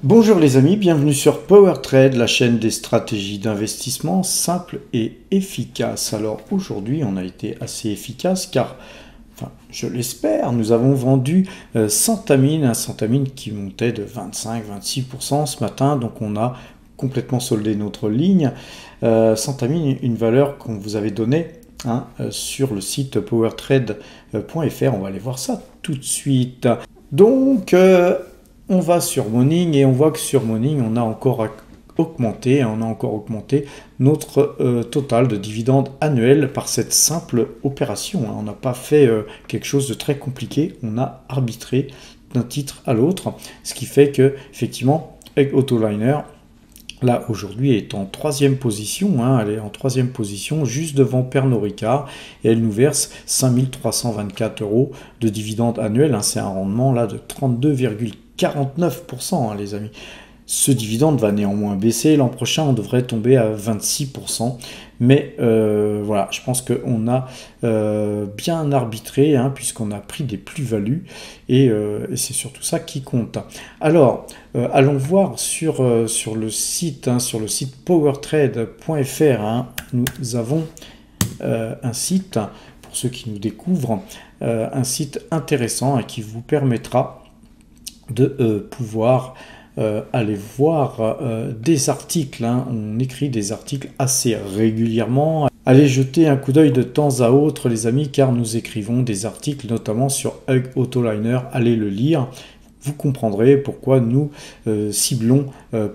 Bonjour les amis, bienvenue sur PowerTrade, la chaîne des stratégies d'investissement simples et efficaces. Alors aujourd'hui on a été assez efficace car, enfin je l'espère, nous avons vendu Santamine, un Santamine qui montait de 25-26% ce matin, donc on a complètement soldé notre ligne. Santamine, une valeur qu'on vous avait donnée sur le site powertrade.fr, on va aller voir ça tout de suite. Donc on va sur Morning et on voit que sur Morning, on a encore augmenté notre total de dividendes annuels par cette simple opération. On n'a pas fait quelque chose de très compliqué, on a arbitré d'un titre à l'autre, ce qui fait que effectivement, Egg Autoliner, là aujourd'hui est en troisième position, elle est en troisième position juste devant Pernod Ricard et elle nous verse 5324 € de dividendes annuels, c'est un rendement là de 32,49%, les amis. Ce dividende va néanmoins baisser, l'an prochain on devrait tomber à 26%, mais voilà, je pense qu'on a bien arbitré, puisqu'on a pris des plus-values, et c'est surtout ça qui compte. Alors, allons voir sur le site, powertrade.fr, nous avons un site, pour ceux qui nous découvrent, un site intéressant qui vous permettra de pouvoir aller voir des articles, on écrit des articles assez régulièrement. Allez jeter un coup d'œil de temps à autre les amis, car nous écrivons des articles notamment sur Egg Autoliner, allez le lire. Vous comprendrez pourquoi nous ciblons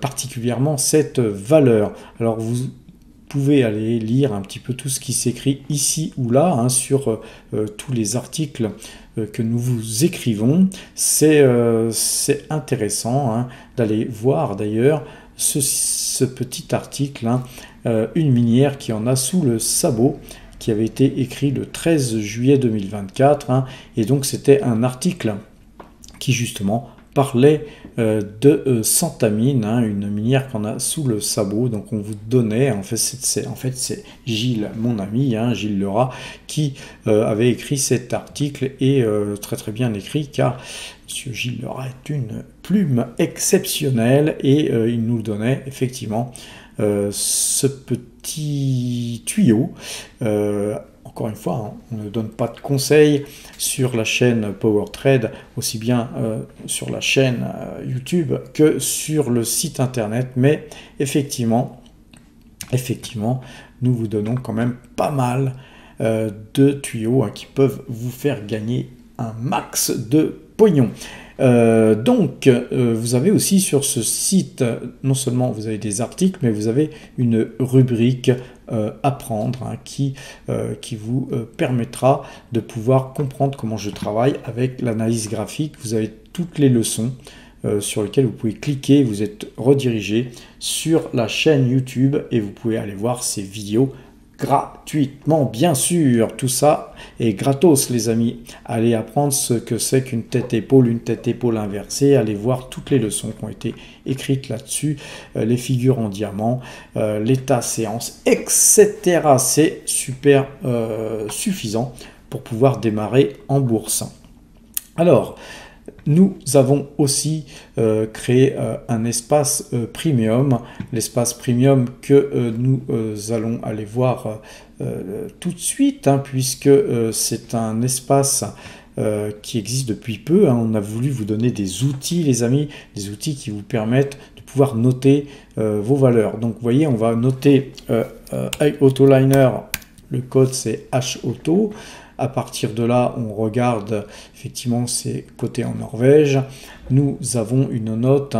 particulièrement cette valeur. Alors vous pouvez aller lire un petit peu tout ce qui s'écrit ici ou là sur tous les articles que nous vous écrivons. C'est intéressant d'aller voir d'ailleurs ce petit article, une minière qui en a sous le sabot, qui avait été écrit le 13 juillet 2024, et donc c'était un article qui justement parlait de Santamine, une minière qu'on a sous le sabot. Donc on vous donnait, en fait c'est Gilles, mon ami, Gilles Lerat, qui avait écrit cet article, et très bien écrit, car monsieur Gilles Lerat est une plume exceptionnelle, et il nous donnait effectivement ce petit tuyau. Encore une fois, on ne donne pas de conseils sur la chaîne PowerTrade, aussi bien sur la chaîne YouTube que sur le site internet, mais effectivement, nous vous donnons quand même pas mal de tuyaux qui peuvent vous faire gagner un max de pognon. Donc, vous avez aussi sur ce site, non seulement vous avez des articles, mais vous avez une rubrique apprendre qui vous permettra de pouvoir comprendre comment je travaille avec l'analyse graphique. Vous avez toutes les leçons sur lesquelles vous pouvez cliquer, vous êtes redirigé sur la chaîne YouTube et vous pouvez aller voir ces vidéos gratuitement, bien sûr. Tout ça est gratos les amis. Allez apprendre ce que c'est qu'une tête-épaule, une tête-épaule inversée, allez voir toutes les leçons qui ont été écrites là-dessus, les figures en diamant, l'état séance, etc. C'est super suffisant pour pouvoir démarrer en bourse. Alors, nous avons aussi créé un espace premium, l'espace premium que nous allons aller voir tout de suite, puisque c'est un espace qui existe depuis peu. On a voulu vous donner des outils, les amis, des outils qui vous permettent de pouvoir noter vos valeurs. Donc vous voyez, on va noter Egg Autoliner, le code c'est HAUTO. À partir de là, on regarde, effectivement, c'est coté en Norvège. Nous avons une note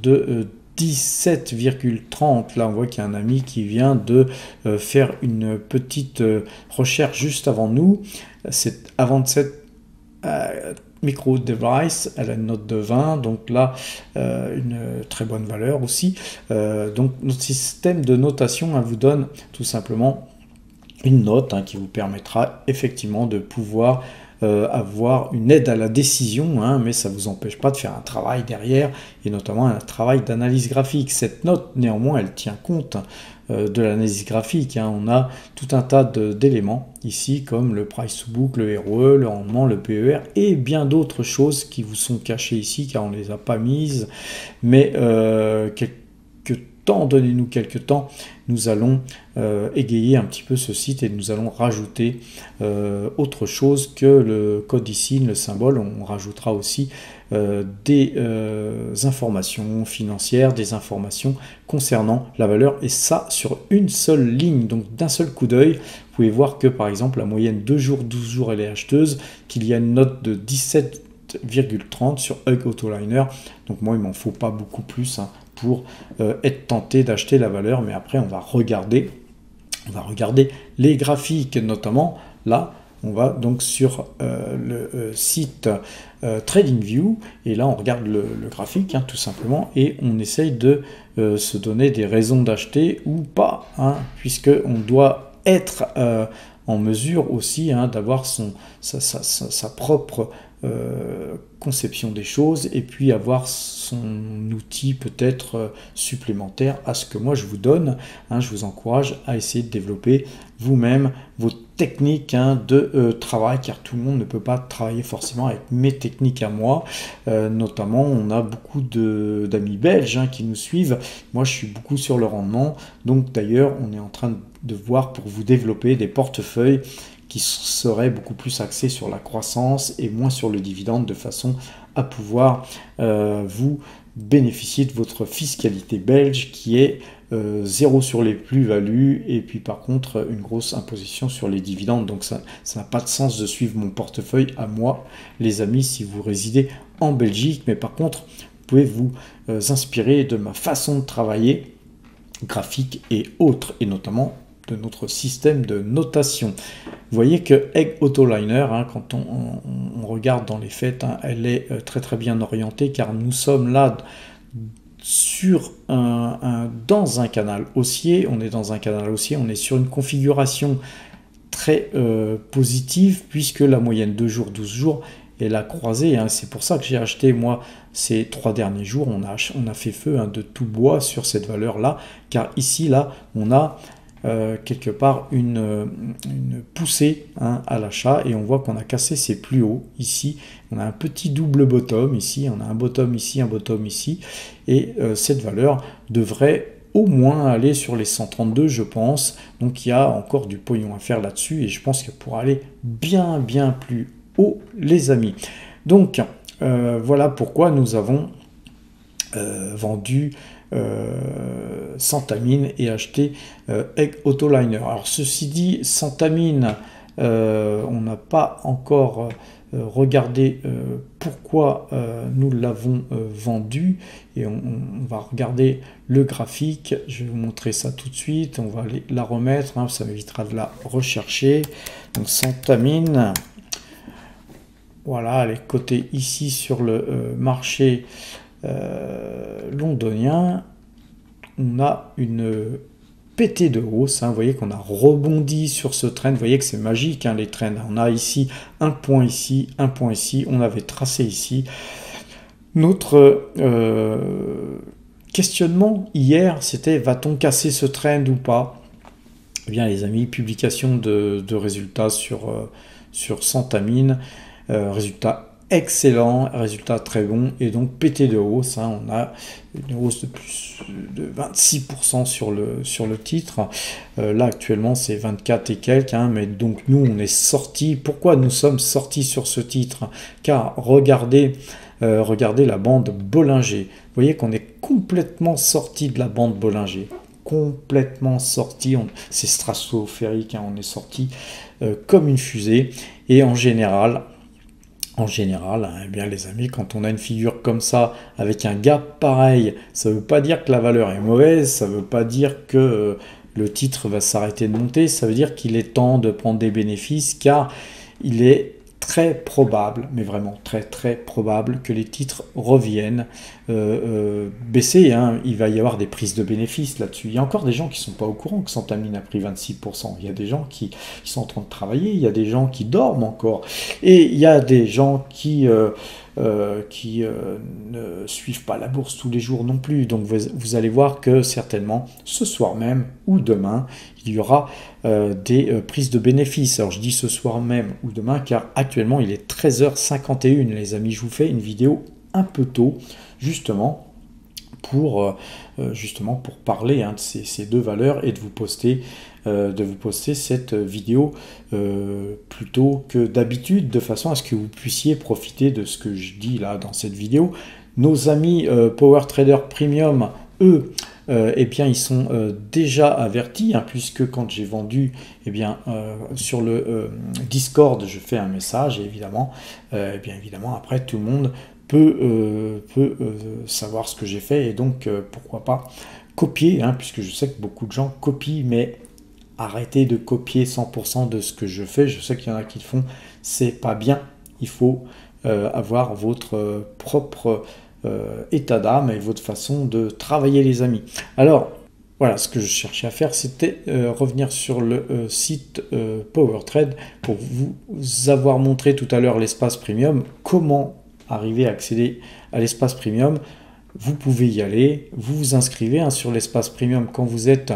de 17,30. Là, on voit qu'il y a un ami qui vient de faire une petite recherche juste avant nous. C'est avant de cette micro device, elle a une note de 20, donc là, une très bonne valeur aussi. Donc, notre système de notation vous donne tout simplement une note qui vous permettra effectivement de pouvoir avoir une aide à la décision, hein, mais ça ne vous empêche pas de faire un travail derrière, et notamment un travail d'analyse graphique. Cette note, néanmoins, elle tient compte de l'analyse graphique, hein. On a tout un tas d'éléments ici, comme le price to book, le ROE, le rendement, le PER, et bien d'autres choses qui vous sont cachées ici, car on ne les a pas mises, mais donnez-nous quelques temps, nous allons égayer un petit peu ce site et nous allons rajouter autre chose que le code ici, le symbole. On rajoutera aussi des informations financières, des informations concernant la valeur, et ça sur une seule ligne, donc d'un seul coup d'œil. Vous pouvez voir que par exemple la moyenne 2 jours, 12 jours elle est acheteuse, qu'il y a une note de 17,30 sur Hug Autoliner. Donc moi il m'en faut pas beaucoup plus, hein, pour être tenté d'acheter la valeur, mais après on va regarder les graphiques, notamment là on va donc sur le site TradingView, et là on regarde le graphique, hein, tout simplement, et on essaye de se donner des raisons d'acheter ou pas, hein, puisque on doit être en mesure aussi, hein, d'avoir sa propre conception des choses, et puis avoir son outil peut-être supplémentaire à ce que moi je vous donne, hein. Je vous encourage à essayer de développer vous-même vos techniques, hein, de travail, car tout le monde ne peut pas travailler forcément avec mes techniques à moi. Notamment on a beaucoup d'amis belges, hein, qui nous suivent. Moi je suis beaucoup sur le rendement, donc d'ailleurs on est en train de voir pour vous développer des portefeuilles qui seraient beaucoup plus axés sur la croissance et moins sur le dividende, de façon à pouvoir vous bénéficier de votre fiscalité belge qui est 0 sur les plus-values, et puis par contre une grosse imposition sur les dividendes. Donc ça n'a pas de sens de suivre mon portefeuille à moi, les amis, si vous résidez en Belgique. Mais par contre, vous pouvez vous inspirer de ma façon de travailler, graphique et autres, et notamment de notre système de notation. Vous voyez que Egg Autoliner, hein, quand on regarde dans les faits, hein, elle est très bien orientée, car nous sommes là sur dans un canal haussier. On est dans un canal haussier, on est sur une configuration très positive, puisque la moyenne 2 jours, 12 jours est la croisée, hein. C'est pour ça que j'ai acheté, moi, ces 3 derniers jours, on a fait feu, hein, de tout bois sur cette valeur là, car ici là on a quelque part une poussée, hein, à l'achat, et on voit qu'on a cassé ses plus hauts ici. On a un petit double bottom ici, on a un bottom ici, un bottom ici, et cette valeur devrait au moins aller sur les 132, je pense. Donc il y a encore du pognon à faire là-dessus, et je pense que pour aller bien plus haut, les amis. Donc voilà pourquoi nous avons vendu Santamine et acheter Egg Autoliner. Alors ceci dit, Santamine, on n'a pas encore regardé pourquoi nous l'avons vendu, et on va regarder le graphique. Je vais vous montrer ça tout de suite. On va aller la remettre, hein, ça m'évitera de la rechercher. Donc Santamine, voilà, elle est cotée ici sur le marché londonien. On a une pétée de hausse, hein. Vous voyez qu'on a rebondi sur ce trend. Vous voyez que c'est magique, hein, les trends. On a ici un point ici, un point ici, on avait tracé ici. Notre questionnement hier, c'était: va-t-on casser ce trend ou pas? Eh bien les amis, publication de résultats sur Santamine, résultats excellent, résultat très bon, et donc pété de hausse, hein. On a une hausse de plus de 26% sur le titre. Là actuellement c'est 24 et quelques, hein, mais donc nous on est sorti. Pourquoi nous sommes sortis sur ce titre? Car regardez la bande Bollinger. Vous voyez qu'on est complètement sorti de la bande Bollinger, complètement sorti. C'est stratosphérique, hein, on est sorti comme une fusée. Et en général, eh bien les amis, quand on a une figure comme ça, avec un gap pareil, ça ne veut pas dire que la valeur est mauvaise, ça ne veut pas dire que le titre va s'arrêter de monter, ça veut dire qu'il est temps de prendre des bénéfices, car il est très probable, mais vraiment très très probable que les titres reviennent baisser. Hein. Il va y avoir des prises de bénéfices là-dessus. Il y a encore des gens qui ne sont pas au courant que Santamine a pris 26%. Il y a des gens qui sont en train de travailler, il y a des gens qui dorment encore. Et il y a des gens qui ne suivent pas la bourse tous les jours non plus. Donc vous allez voir que certainement ce soir même ou demain, il y aura des prises de bénéfices. Alors je dis ce soir même ou demain car actuellement il est 13h51 les amis. Je vous fais une vidéo un peu tôt justement pour parler de ces deux valeurs et de vous poster cette vidéo plus tôt que d'habitude, de façon à ce que vous puissiez profiter de ce que je dis là dans cette vidéo. Nos amis Power Trader Premium, eux, eh bien, ils sont déjà avertis, hein, puisque quand j'ai vendu, eh bien, sur le Discord, je fais un message, et évidemment, bien évidemment, après, tout le monde peut savoir ce que j'ai fait, et donc, pourquoi pas copier, hein, puisque je sais que beaucoup de gens copient, mais arrêtez de copier 100% de ce que je fais. Je sais qu'il y en a qui le font, c'est pas bien. Il faut avoir votre propre état d'âme et votre façon de travailler, les amis. Alors, voilà, ce que je cherchais à faire, c'était revenir sur le site PowerTrade pour vous avoir montré tout à l'heure l'espace premium, comment arriver à accéder à l'espace premium. Vous pouvez y aller, vous vous inscrivez hein, sur l'espace premium. Quand vous êtes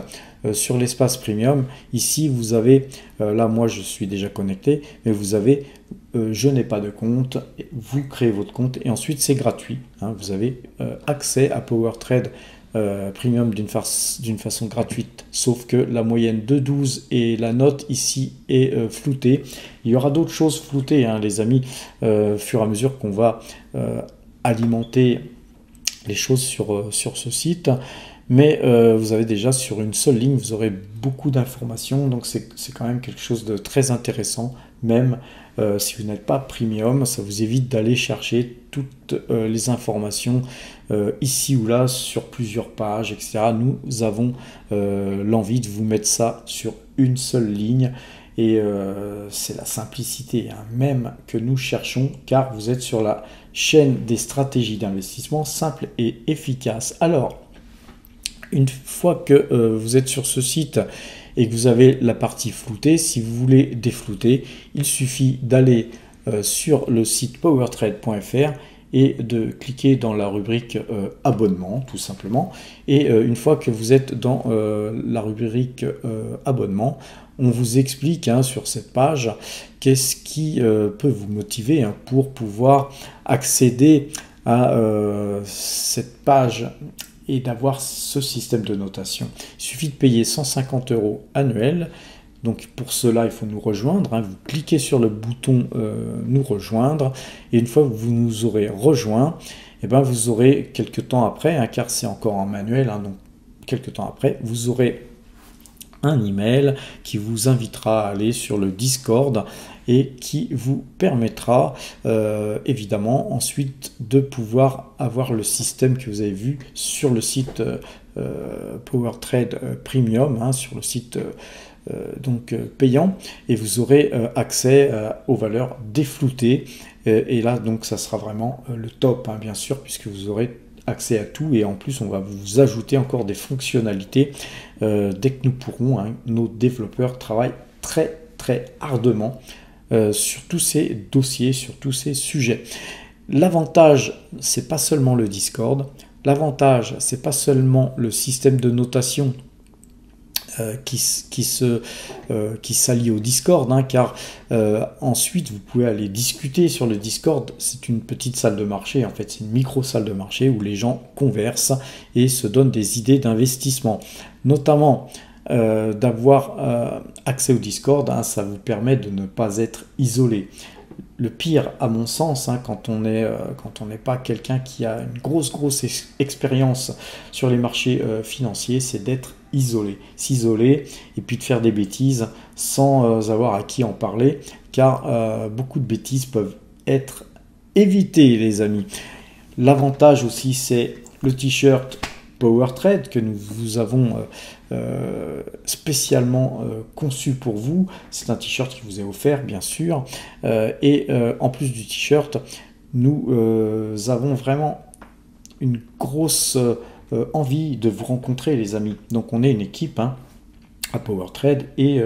sur l'espace premium, ici vous avez, là moi je suis déjà connecté, mais vous avez je n'ai pas de compte, vous créez votre compte et ensuite c'est gratuit. Hein, vous avez accès à PowerTrade Premium d'une façon gratuite, sauf que la moyenne de 12 et la note ici est floutée. Il y aura d'autres choses floutées, hein, les amis, fur et à mesure qu'on va alimenter les choses sur ce site, mais vous avez déjà sur une seule ligne, vous aurez beaucoup d'informations, donc c'est quand même quelque chose de très intéressant, même si vous n'êtes pas premium, ça vous évite d'aller chercher toutes les informations ici ou là sur plusieurs pages, etc. Nous avons l'envie de vous mettre ça sur une seule ligne, et c'est la simplicité hein, même que nous cherchons, car vous êtes sur la chaîne des stratégies d'investissement simples et efficaces. Alors, une fois que vous êtes sur ce site et que vous avez la partie floutée, si vous voulez déflouter, il suffit d'aller sur le site powertrade.fr et de cliquer dans la rubrique abonnement, tout simplement. Et une fois que vous êtes dans la rubrique abonnement, on vous explique hein, sur cette page qu'est-ce qui peut vous motiver hein, pour pouvoir accéder à cette page et d'avoir ce système de notation. Il suffit de payer 150 € annuels. Donc pour cela, il faut nous rejoindre. Hein. Vous cliquez sur le bouton nous rejoindre, et une fois que vous nous aurez rejoint, et ben vous aurez quelques temps après, hein, car c'est encore en manuel, hein, donc quelques temps après, vous aurez un email qui vous invitera à aller sur le Discord et qui vous permettra évidemment ensuite de pouvoir avoir le système que vous avez vu sur le site PowerTrade Premium, hein, sur le site donc payant, et vous aurez accès aux valeurs défloutées, et là donc ça sera vraiment le top hein, bien sûr, puisque vous aurez accès à tout, et en plus on va vous ajouter encore des fonctionnalités dès que nous pourrons. Hein. Nos développeurs travaillent très ardemment sur tous ces dossiers, sur tous ces sujets. L'avantage, c'est pas seulement le Discord, l'avantage c'est pas seulement le système de notation qui s'allie au Discord, hein, car ensuite vous pouvez aller discuter sur le Discord. C'est une petite salle de marché, en fait c'est une micro salle de marché où les gens conversent et se donnent des idées d'investissement, notamment d'avoir accès au Discord, hein, ça vous permet de ne pas être isolé. Le pire, à mon sens, hein, quand on n'est pas quelqu'un qui a une grosse expérience sur les marchés financiers, c'est d'être isolé. S'isoler et puis de faire des bêtises sans avoir à qui en parler, car beaucoup de bêtises peuvent être évitées, les amis. L'avantage aussi, c'est le t-shirt PowerTrade que nous vous avons spécialement conçu pour vous. C'est un t-shirt qui vous est offert, bien sûr. Et en plus du t-shirt, nous avons vraiment une grosse envie de vous rencontrer, les amis. Donc on est une équipe à PowerTrade et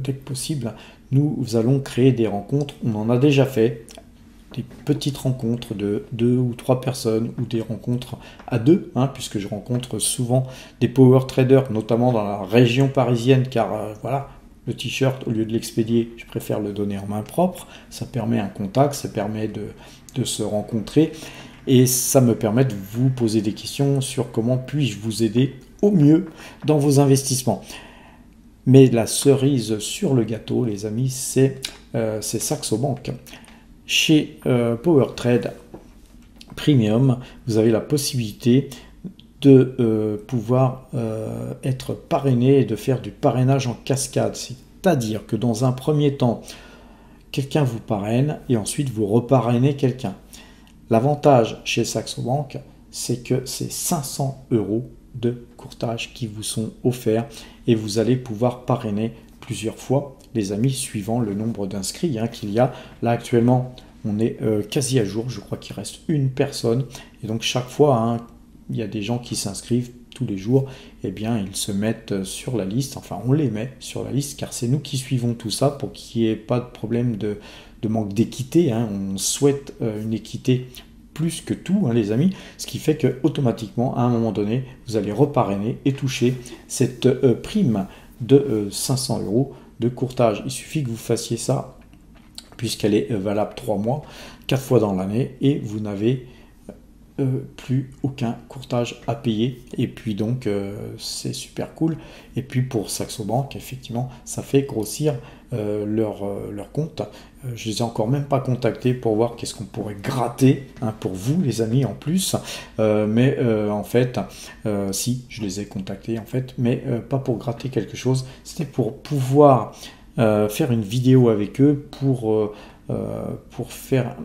dès que possible, nous allons créer des rencontres. On en a déjà fait des petites rencontres de 2 ou 3 personnes ou des rencontres à 2, puisque je rencontre souvent des power traders, notamment dans la région parisienne, car voilà, le t-shirt, au lieu de l'expédier, je préfère le donner en main propre. Ça permet un contact, ça permet de se rencontrer et ça me permet de vous poser des questions sur comment puis-je vous aider au mieux dans vos investissements. Mais la cerise sur le gâteau, les amis, c'est Saxo Bank. Chez PowerTrade Premium, vous avez la possibilité de pouvoir être parrainé et de faire du parrainage en cascade. C'est-à-dire que dans un premier temps, quelqu'un vous parraine et ensuite vous reparrainez quelqu'un. L'avantage chez Saxo Bank, c'est que c'est 500 € de courtage qui vous sont offerts et vous allez pouvoir parrainer plusieurs fois, les amis, suivant le nombre d'inscrits qu'il y a. Là, actuellement, on est quasi à jour. Je crois qu'il reste une personne. Et donc, chaque fois, il y a des gens qui s'inscrivent tous les jours. Eh bien, ils se mettent sur la liste. Enfin, on les met sur la liste car c'est nous qui suivons tout ça pour qu'il n'y ait pas de problème de manque d'équité. On souhaite une équité plus que tout, les amis, ce qui fait que automatiquement, à un moment donné, vous allez reparrainer et toucher cette prime de 500 € de courtage. Il suffit que vous fassiez ça, puisqu'elle est valable 3 mois, 4 fois dans l'année, et vous n'avez plus aucun courtage à payer. Et puis donc, c'est super cool. Et puis pour Saxo Bank, effectivement, ça fait grossir leur compte. Je les ai encore même pas contactés pour voir qu'est-ce qu'on pourrait gratter pour vous, les amis, en plus. Mais en fait, si, je les ai contactés, en fait, mais pas pour gratter quelque chose. C'était pour pouvoir faire une vidéo avec eux, pour faire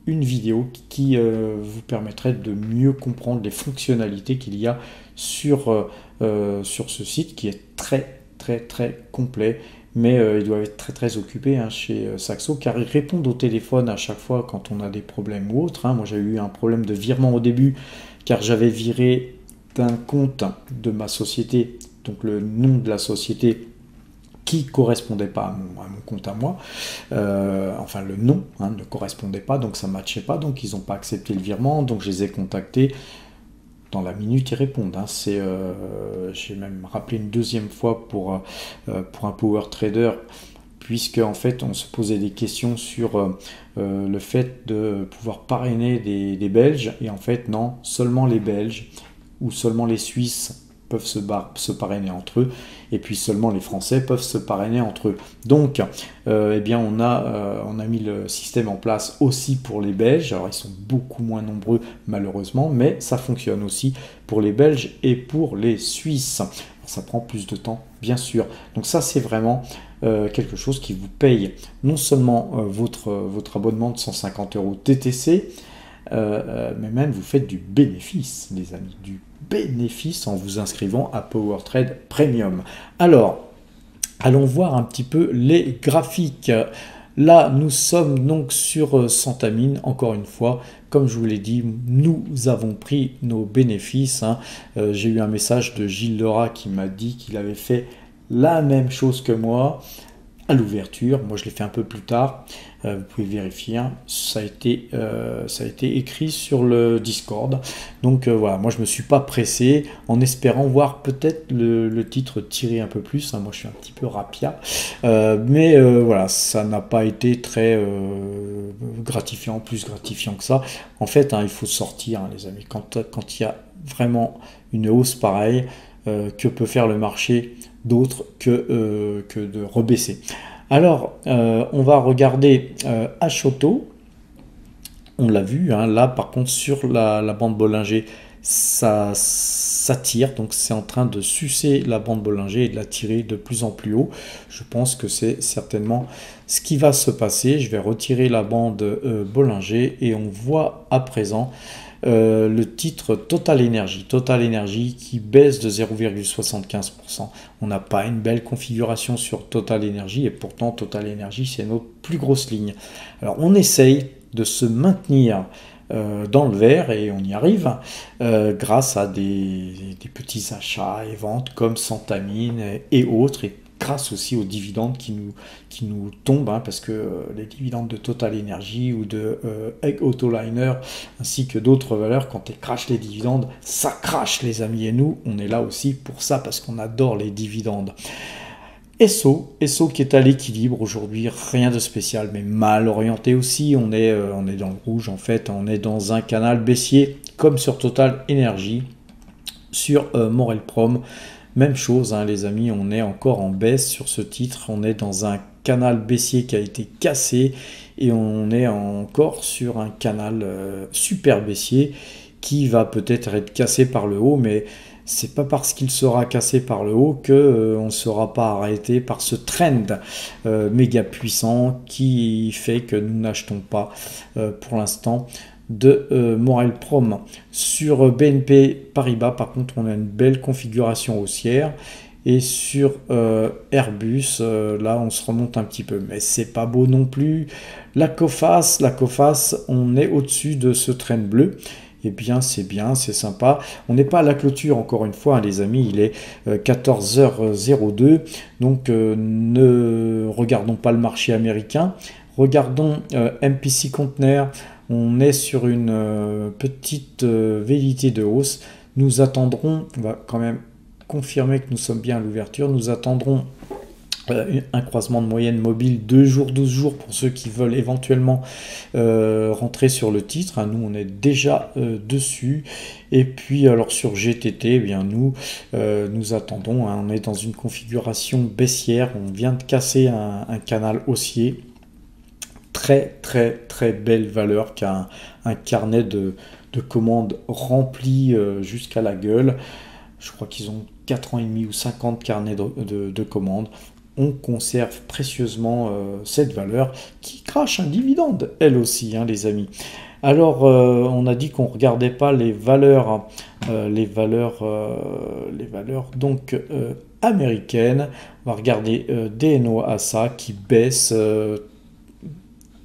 une vidéo qui vous permettrait de mieux comprendre les fonctionnalités qu'il y a sur ce site qui est très complet. Mais ils doivent être très occupés chez Saxo, car ils répondent au téléphone à chaque fois quand on a des problèmes ou autres. Moi, j'ai eu un problème de virement au début, car j'avais viré d'un compte de ma société, donc le nom de la société qui correspondait pas à mon compte à moi. Enfin, le nom ne correspondait pas, donc ça ne matchait pas, donc ils n'ont pas accepté le virement, donc je les ai contactés. Dans la minute, ils répondent. J'ai même rappelé une deuxième fois pour un power trader, puisque en fait, on se posait des questions sur le fait de pouvoir parrainer des Belges. Et en fait, non, seulement les Belges ou seulement les Suisses peuvent se parrainer entre eux, et puis seulement les Français peuvent se parrainer entre eux. Donc, eh bien, on a mis le système en place aussi pour les Belges. Alors, ils sont beaucoup moins nombreux, malheureusement, mais ça fonctionne aussi pour les Belges et pour les Suisses. Alors, ça prend plus de temps, bien sûr. Donc ça, c'est vraiment quelque chose qui vous paye non seulement votre abonnement de 150 € TTC, mais même vous faites du bénéfice, les amis, du bénéfice en vous inscrivant à PowerTrade Premium. Alors, allons voir un petit peu les graphiques. Là, nous sommes donc sur Santamine, encore une fois. Comme je vous l'ai dit, nous avons pris nos bénéfices. J'ai eu un message de Gilles Lerat qui m'a dit qu'il avait fait la même chose que moi à l'ouverture. Moi, je l'ai fait un peu plus tard. Vous pouvez vérifier. Ça a été écrit sur le Discord. Donc voilà, moi, je ne me suis pas pressé en espérant voir peut-être le titre tirer un peu plus. Moi, je suis un petit peu rapia. Mais voilà, ça n'a pas été très gratifiant, plus gratifiant que ça. En fait, il faut sortir, les amis. Quand il y a vraiment une hausse pareille, que peut faire le marché d'autre que de rebaisser. Alors, on va regarder Achoto. On l'a vu, là par contre sur la bande Bollinger, ça tire, donc c'est en train de sucer la bande Bollinger et de la tirer de plus en plus haut. Je pense que c'est certainement ce qui va se passer. Je vais retirer la bande Bollinger et on voit à présent le titre Total Energy. Total Energy qui baisse de 0,75%. On n'a pas une belle configuration sur Total Energy et pourtant Total Energy c'est notre plus grosse ligne. Alors on essaye de se maintenir dans le vert et on y arrive grâce à des petits achats et ventes comme Santamine et autres, et grâce aussi aux dividendes qui nous tombent, hein, parce que les dividendes de Total Energy ou de Egg Autoliner ainsi que d'autres valeurs, quand elles crachent les dividendes, ça crache les amis, et nous on est là aussi pour ça parce qu'on adore les dividendes. Esso qui est à l'équilibre aujourd'hui, rien de spécial, mais mal orienté aussi. On est dans le rouge en fait, on est dans un canal baissier comme sur Total Energy. Sur Morel Prom, même chose hein, les amis, on est encore en baisse sur ce titre, on est dans un canal baissier qui a été cassé et on est encore sur un canal super baissier qui va peut-être être cassé par le haut, mais c'est pas parce qu'il sera cassé par le haut que on ne sera pas arrêté par ce trend méga puissant qui fait que nous n'achetons pas pour l'instant de Morel Prom. Sur BNP Paribas par contre on a une belle configuration haussière, et sur Airbus là on se remonte un petit peu, mais c'est pas beau non plus. La Coface on est au-dessus de ce trend bleu. Eh bien, c'est sympa. On n'est pas à la clôture, encore une fois, hein, les amis, il est 14h02. Donc, ne regardons pas le marché américain. Regardons MPC Container. On est sur une petite vélité de hausse. Nous attendrons, on va quand même confirmer que nous sommes bien à l'ouverture, nous attendrons un croisement de moyenne mobile 2 jours, 12 jours pour ceux qui veulent éventuellement rentrer sur le titre. Hein, nous on est déjà dessus. Et puis alors sur GTT, eh bien nous attendons, hein, on est dans une configuration baissière, on vient de casser un canal haussier. Très belle valeur, qui a un carnet de commandes rempli jusqu'à la gueule. Je crois qu'ils ont 4 ans et demi ou 50 carnets de commandes. On conserve précieusement cette valeur qui crache un dividende, elle aussi, hein, les amis. Alors, on a dit qu'on ne regardait pas les valeurs donc américaines. On va regarder DNO ASA qui baisse,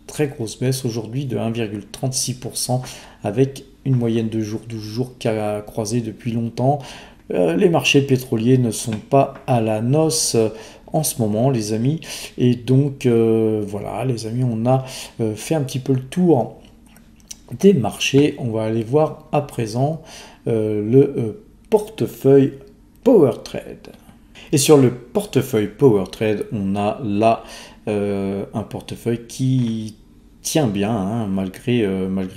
très grosse baisse aujourd'hui de 1,36% avec une moyenne de jour 12 jours qui a croisé depuis longtemps. Les marchés pétroliers ne sont pas à la noce en ce moment les amis, et donc voilà les amis, on a fait un petit peu le tour des marchés. On va aller voir à présent le portefeuille PowerTrade. Et sur le portefeuille PowerTrade, on a là un portefeuille qui tient bien, hein, malgré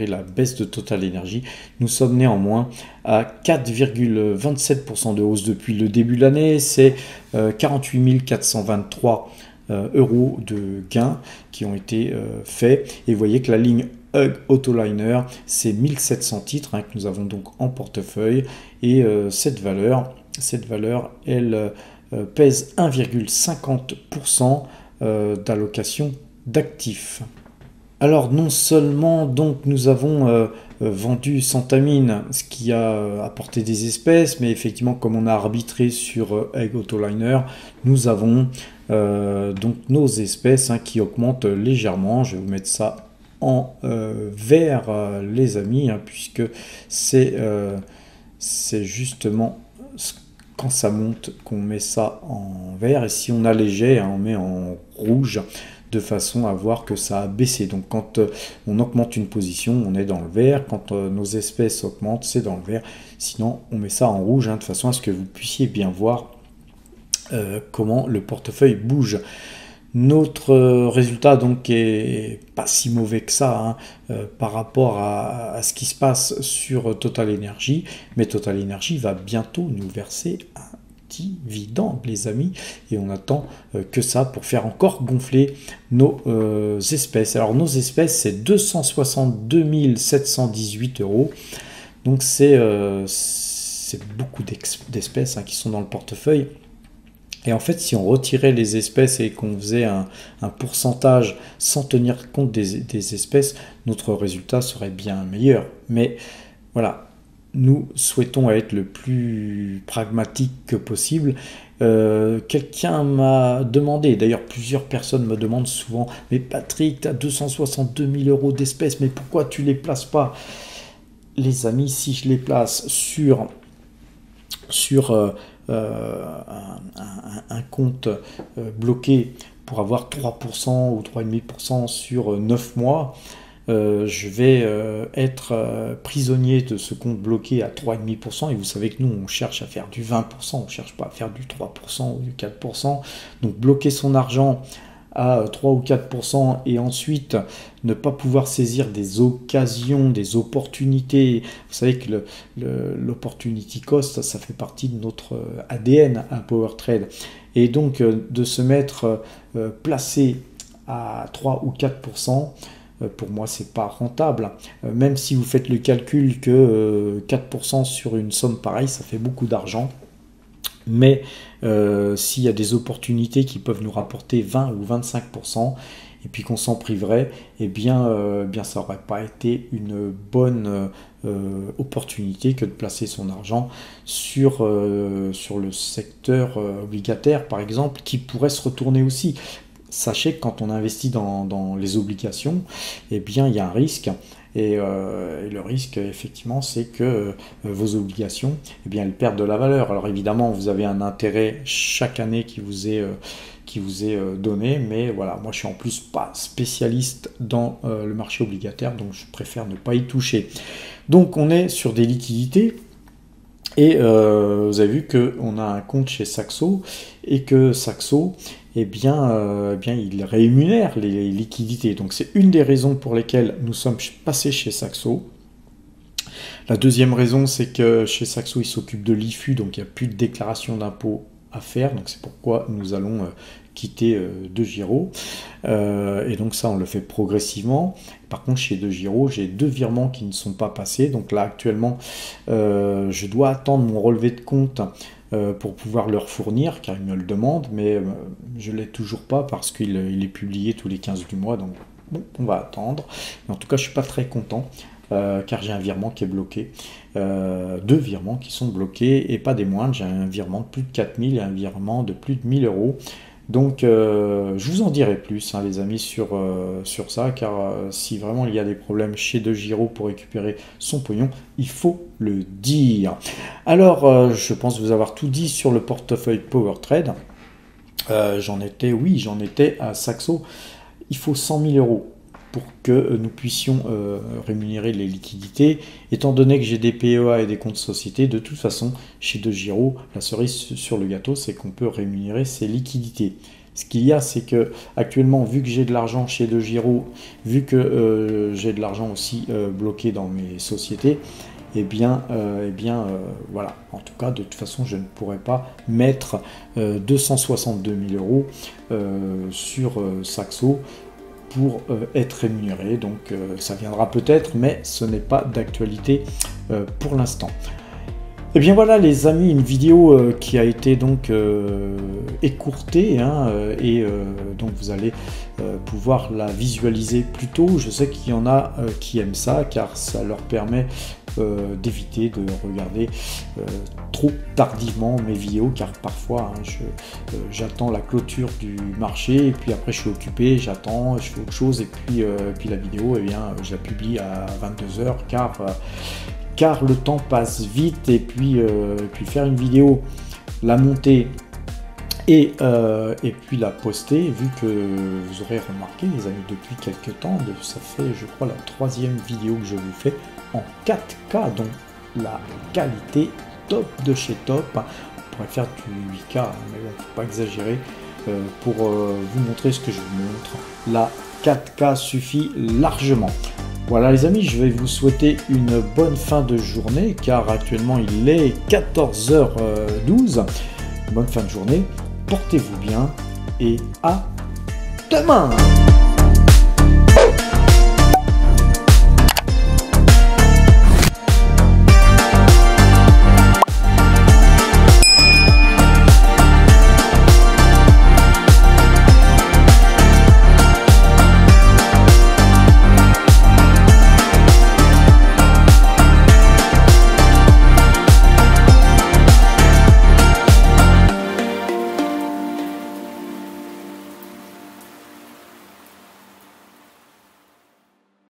la baisse de Total Energy. Nous sommes néanmoins à 4,27% de hausse depuis le début de l'année. C'est 48 423 euros de gains qui ont été faits. Et vous voyez que la ligne Egg Autoliner, c'est 1700 titres hein, que nous avons donc en portefeuille. Et cette valeur, elle pèse 1,50% d'allocation d'actifs. Alors non seulement donc nous avons vendu Santamine, ce qui a apporté des espèces, mais effectivement comme on a arbitré sur Egg Autoliner, nous avons donc nos espèces hein, qui augmentent légèrement. Je vais vous mettre ça en vert les amis, hein, puisque c'est justement quand ça monte qu'on met ça en vert, et si on allégeait, hein, on met en rouge, de façon à voir que ça a baissé. Donc quand on augmente une position, on est dans le vert. Quand nos espèces augmentent, c'est dans le vert. Sinon, on met ça en rouge, hein, de façon à ce que vous puissiez bien voir comment le portefeuille bouge. Notre résultat donc est pas si mauvais que ça hein, par rapport à ce qui se passe sur Total Energy, mais Total Energy va bientôt nous verser un dividende les amis, et on attend que ça pour faire encore gonfler nos espèces. Alors nos espèces c'est 262 718 euros. Donc c'est beaucoup d'espèces qui sont dans le portefeuille. Et en fait, si on retirait les espèces et qu'on faisait un pourcentage sans tenir compte des espèces, notre résultat serait bien meilleur. Mais voilà, nous souhaitons être le plus pragmatique que possible. Quelqu'un m'a demandé, d'ailleurs plusieurs personnes me demandent souvent, mais Patrick, tu as 262 000 € d'espèces, mais pourquoi tu ne les places pas? Les amis, si je les place sur un compte bloqué pour avoir 3% ou 3,5% sur 9 mois, je vais être prisonnier de ce compte bloqué à 3,5%. Et vous savez que nous, on cherche à faire du 20%, on ne cherche pas à faire du 3% ou du 4%. Donc bloquer son argent à 3 ou 4% et ensuite ne pas pouvoir saisir des occasions, des opportunités. Vous savez que l'opportunity cost, ça fait partie de notre ADN à PowerTrade. Et donc de se mettre placé à 3 ou 4%, pour moi, c'est pas rentable. Même si vous faites le calcul que 4% sur une somme pareille, ça fait beaucoup d'argent. Mais s'il y a des opportunités qui peuvent nous rapporter 20 ou 25%, et puis qu'on s'en priverait, eh bien ça n'aurait pas été une bonne opportunité que de placer son argent sur le secteur obligataire, par exemple, qui pourrait se retourner aussi. Sachez que quand on investit dans les obligations, eh bien, il y a un risque. Et le risque, effectivement, c'est que vos obligations, eh bien, elles perdent de la valeur. Alors évidemment, vous avez un intérêt chaque année qui vous est donné, mais voilà, moi je suis en plus pas spécialiste dans le marché obligataire, donc je préfère ne pas y toucher. Donc on est sur des liquidités. Et vous avez vu qu'on a un compte chez Saxo et que Saxo, eh bien, il rémunère les liquidités. Donc c'est une des raisons pour lesquelles nous sommes passés chez Saxo. La deuxième raison, c'est que chez Saxo, il s'occupe de l'IFU, donc il n'y a plus de déclaration d'impôt à faire. Donc c'est pourquoi nous allons quitter DeGiro. Et donc ça, on le fait progressivement. Par contre, chez DeGiro, j'ai 2 virements qui ne sont pas passés. Donc là, actuellement, je dois attendre mon relevé de compte pour pouvoir leur fournir, car ils me le demandent, mais je ne l'ai toujours pas parce qu'il est publié tous les 15 du mois. Donc bon, on va attendre. Mais en tout cas, je ne suis pas très content. Car j'ai un virement qui est bloqué, 2 virements qui sont bloqués et pas des moindres. J'ai un virement de plus de 4 000 et un virement de plus de 1 000 €. Donc je vous en dirai plus, les amis, sur ça, car si vraiment il y a des problèmes chez DeGiro pour récupérer son pognon, il faut le dire. Alors je pense vous avoir tout dit sur le portefeuille PowerTrade. J'en étais à Saxo. Il faut 100 000 € pour que nous puissions rémunérer les liquidités. Étant donné que j'ai des PEA et des comptes sociétés, de toute façon, chez DeGiro, la cerise sur le gâteau, c'est qu'on peut rémunérer ces liquidités. Ce qu'il y a, c'est que actuellement, vu que j'ai de l'argent chez DeGiro, vu que j'ai de l'argent aussi bloqué dans mes sociétés, voilà. En tout cas, de toute façon, je ne pourrais pas mettre 262 000 € sur Saxo pour être rémunéré. Donc ça viendra peut-être, mais ce n'est pas d'actualité pour l'instant. Et bien voilà les amis, une vidéo qui a été donc écourtée, donc vous allez pouvoir la visualiser plus tôt. Je sais qu'il y en a qui aiment ça, car ça leur permet d'éviter de regarder trop tardivement mes vidéos, car parfois j'attends la clôture du marché et puis après je suis occupé, j'attends, je fais autre chose et puis la vidéo, eh bien, je la publie à 22 h car le temps passe vite et puis faire une vidéo, la monter et puis la poster, vu que vous aurez remarqué les amis depuis quelques temps, ça fait je crois la 3e vidéo que je vous fais en 4K, donc la qualité top de chez top. On pourrait faire du 8K, mais bon, faut pas exagérer pour vous montrer ce que je vous montre. La 4K suffit largement. Voilà les amis, je vais vous souhaiter une bonne fin de journée, car actuellement il est 14h12. Bonne fin de journée, portez-vous bien et à demain!